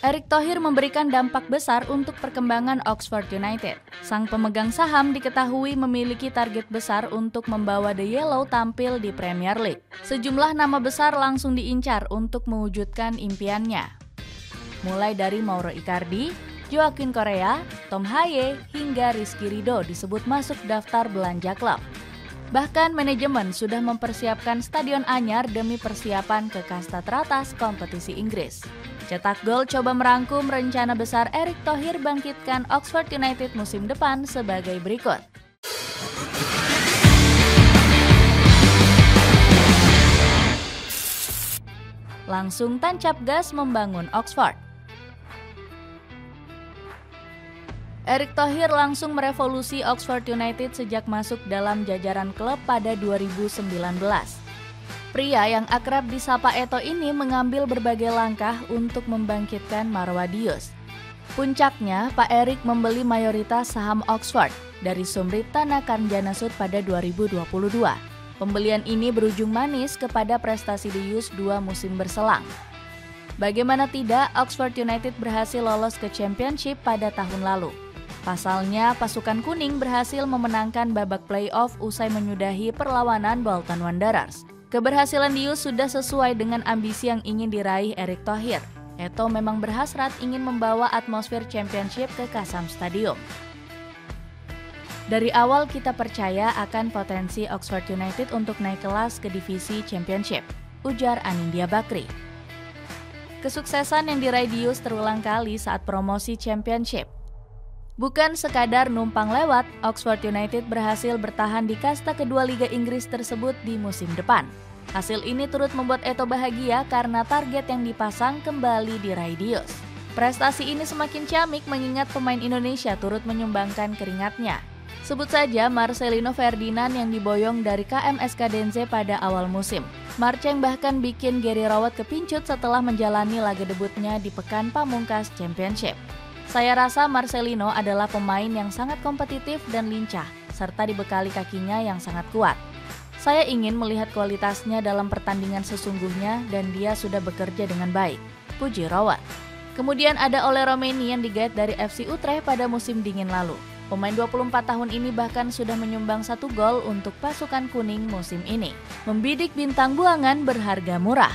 Erick Thohir memberikan dampak besar untuk perkembangan Oxford United. Sang pemegang saham diketahui memiliki target besar untuk membawa The Yellow tampil di Premier League. Sejumlah nama besar langsung diincar untuk mewujudkan impiannya. Mulai dari Mauro Icardi, Joaquin Correa, Tom Haye, hingga Rizky Ridho disebut masuk daftar belanja klub. Bahkan manajemen sudah mempersiapkan stadion anyar demi persiapan ke kasta teratas kompetisi Inggris. Cetak Gol coba merangkum rencana besar Erick Thohir bangkitkan Oxford United musim depan sebagai berikut. Langsung tancap gas membangun Oxford. Erick Thohir langsung merevolusi Oxford United sejak masuk dalam jajaran klub pada 2019. Pria yang akrab disapa Eto ini mengambil berbagai langkah untuk membangkitkan marwah Dius. Puncaknya, Pak Erick membeli mayoritas saham Oxford dari Sumrit Tanah Karnjanasud pada 2022. Pembelian ini berujung manis kepada prestasi Dius 2 musim berselang. Bagaimana tidak, Oxford United berhasil lolos ke Championship pada tahun lalu. Pasalnya, pasukan kuning berhasil memenangkan babak playoff usai menyudahi perlawanan Bolton Wanderers. Keberhasilan Dius sudah sesuai dengan ambisi yang ingin diraih Erick Thohir. Eto memang berhasrat ingin membawa atmosfer Championship ke Kasam Stadium. Dari awal kita percaya akan potensi Oxford United untuk naik kelas ke divisi Championship, ujar Anindya Bakri. Kesuksesan yang diraih Dius terulang kali saat promosi Championship. Bukan sekadar numpang lewat, Oxford United berhasil bertahan di kasta kedua Liga Inggris tersebut di musim depan. Hasil ini turut membuat Eto bahagia karena target yang dipasang kembali diraih Dius. Prestasi ini semakin ciamik mengingat pemain Indonesia turut menyumbangkan keringatnya. Sebut saja Marcelino Ferdinand yang diboyong dari KM Skadence pada awal musim. Marceng bahkan bikin Gary Rowett kepincut setelah menjalani laga debutnya di pekan pamungkas Championship. Saya rasa Marcelino adalah pemain yang sangat kompetitif dan lincah, serta dibekali kakinya yang sangat kuat. Saya ingin melihat kualitasnya dalam pertandingan sesungguhnya dan dia sudah bekerja dengan baik, puji Rowett. Kemudian ada Ole Romeni yang digait dari FC Utrecht pada musim dingin lalu. Pemain 24 tahun ini bahkan sudah menyumbang 1 gol untuk pasukan kuning musim ini. Membidik bintang buangan berharga murah.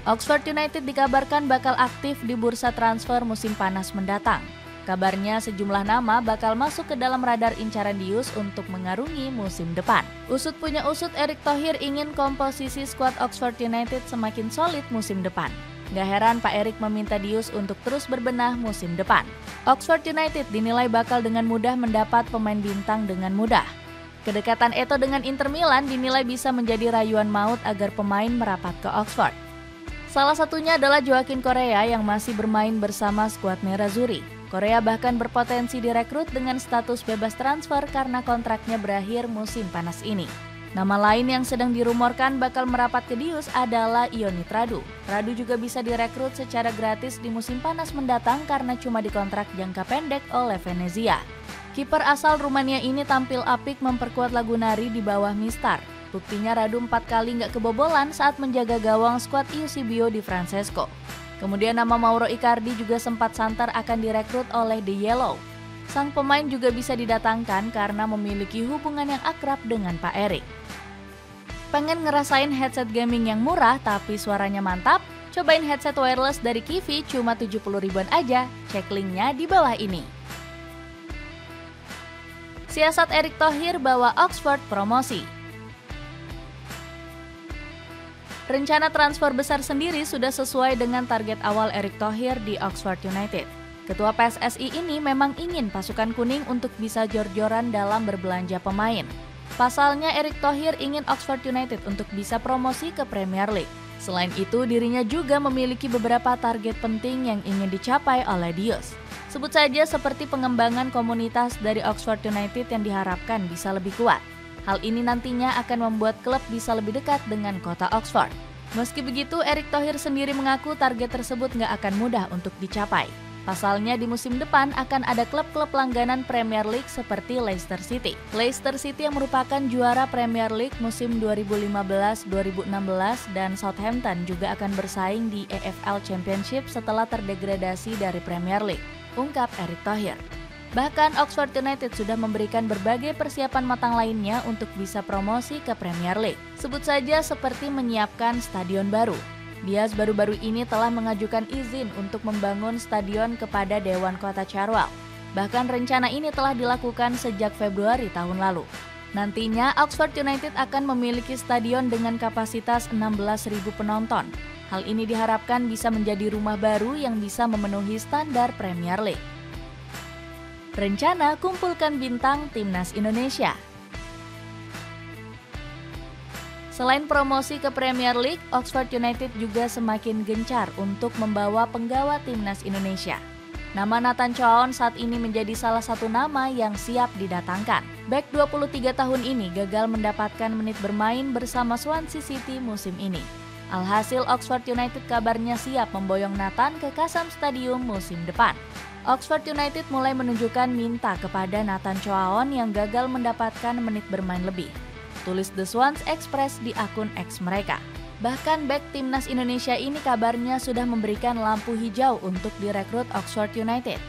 Oxford United dikabarkan bakal aktif di bursa transfer musim panas mendatang. Kabarnya sejumlah nama bakal masuk ke dalam radar incaran Dius untuk mengarungi musim depan. Usut punya usut, Erick Thohir ingin komposisi skuad Oxford United semakin solid musim depan. Gak heran Pak Erick meminta Dius untuk terus berbenah musim depan. Oxford United dinilai bakal dengan mudah mendapat pemain bintang dengan mudah. Kedekatan Eto dengan Inter Milan dinilai bisa menjadi rayuan maut agar pemain merapat ke Oxford. Salah satunya adalah Joaquin Correa yang masih bermain bersama skuad Nerazzurri. Correa bahkan berpotensi direkrut dengan status bebas transfer karena kontraknya berakhir musim panas ini. Nama lain yang sedang dirumorkan bakal merapat ke Dius adalah Ionit Radu. Radu juga bisa direkrut secara gratis di musim panas mendatang karena cuma dikontrak jangka pendek oleh Venezia. Kiper asal Rumania ini tampil apik memperkuat Lagunari di bawah Mistar. Buktinya Radu 4 kali nggak kebobolan saat menjaga gawang skuad Eusebio Di Francesco. Kemudian nama Mauro Icardi juga sempat santer akan direkrut oleh The Yellow. Sang pemain juga bisa didatangkan karena memiliki hubungan yang akrab dengan Pak Erick. Pengen ngerasain headset gaming yang murah tapi suaranya mantap? Cobain headset wireless dari Kivi cuma 70 ribuan aja. Cek linknya di bawah ini. Siasat Erick Thohir bawa Oxford promosi. Rencana transfer besar sendiri sudah sesuai dengan target awal Erick Thohir di Oxford United. Ketua PSSI ini memang ingin pasukan kuning untuk bisa jor-joran dalam berbelanja pemain. Pasalnya Erick Thohir ingin Oxford United untuk bisa promosi ke Premier League. Selain itu, dirinya juga memiliki beberapa target penting yang ingin dicapai oleh Dius. Sebut saja seperti pengembangan komunitas dari Oxford United yang diharapkan bisa lebih kuat. Hal ini nantinya akan membuat klub bisa lebih dekat dengan kota Oxford. Meski begitu, Erick Thohir sendiri mengaku target tersebut nggak akan mudah untuk dicapai. Pasalnya di musim depan akan ada klub-klub langganan Premier League seperti Leicester City. Leicester City yang merupakan juara Premier League musim 2015-2016 dan Southampton juga akan bersaing di EFL Championship setelah terdegradasi dari Premier League, ungkap Erick Thohir. Bahkan Oxford United sudah memberikan berbagai persiapan matang lainnya untuk bisa promosi ke Premier League. Sebut saja seperti menyiapkan stadion baru. Diaz baru-baru ini telah mengajukan izin untuk membangun stadion kepada Dewan Kota Charwell. Bahkan rencana ini telah dilakukan sejak Februari tahun lalu. Nantinya Oxford United akan memiliki stadion dengan kapasitas 16.000 penonton. Hal ini diharapkan bisa menjadi rumah baru yang bisa memenuhi standar Premier League. Rencana kumpulkan bintang Timnas Indonesia. Selain promosi ke Premier League, Oxford United juga semakin gencar untuk membawa penggawa Timnas Indonesia. Nama Nathan Choaon saat ini menjadi salah satu nama yang siap didatangkan. Bek 23 tahun ini gagal mendapatkan menit bermain bersama Swansea City musim ini. Alhasil Oxford United kabarnya siap memboyong Nathan ke Kasam Stadium musim depan. Oxford United mulai menunjukkan minta kepada Nathan Choaon yang gagal mendapatkan menit bermain lebih. Tulis The Swans Express di akun X mereka. Bahkan bek Timnas Indonesia ini kabarnya sudah memberikan lampu hijau untuk direkrut Oxford United.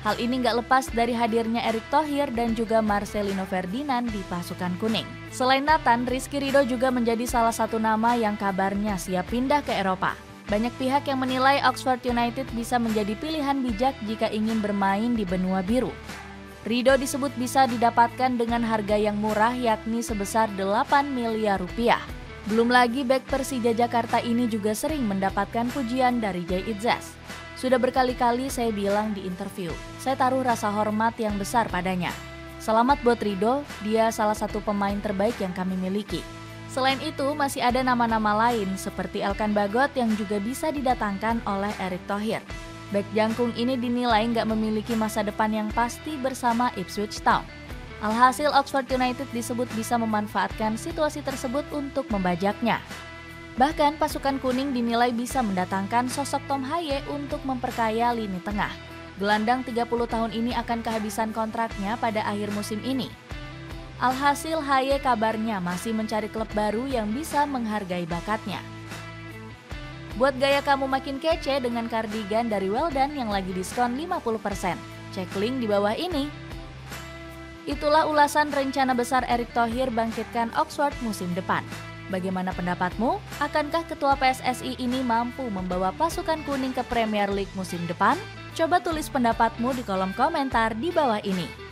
Hal ini nggak lepas dari hadirnya Erick Thohir dan juga Marcelino Ferdinand di pasukan kuning. Selain Nathan, Rizky Ridho juga menjadi salah satu nama yang kabarnya siap pindah ke Eropa. Banyak pihak yang menilai Oxford United bisa menjadi pilihan bijak jika ingin bermain di benua biru. Ridho disebut bisa didapatkan dengan harga yang murah yakni sebesar 8 miliar rupiah. Belum lagi bek Persija Jakarta ini juga sering mendapatkan pujian dari Jay Itzas. Sudah berkali-kali saya bilang di interview, saya taruh rasa hormat yang besar padanya. Selamat buat Ridho, dia salah satu pemain terbaik yang kami miliki. Selain itu masih ada nama-nama lain seperti Elkan Bagot yang juga bisa didatangkan oleh Erick Thohir. Bek jangkung ini dinilai nggak memiliki masa depan yang pasti bersama Ipswich Town. Alhasil Oxford United disebut bisa memanfaatkan situasi tersebut untuk membajaknya. Bahkan pasukan kuning dinilai bisa mendatangkan sosok Tom Haye untuk memperkaya lini tengah. Gelandang 30 tahun ini akan kehabisan kontraknya pada akhir musim ini. Alhasil Haye kabarnya masih mencari klub baru yang bisa menghargai bakatnya. Buat gaya kamu makin kece dengan kardigan dari Weldan yang lagi diskon 50%. Cek link di bawah ini. Itulah ulasan rencana besar Erick Thohir bangkitkan Oxford musim depan. Bagaimana pendapatmu? Akankah ketua PSSI ini mampu membawa pasukan kuning ke Premier League musim depan? Coba tulis pendapatmu di kolom komentar di bawah ini.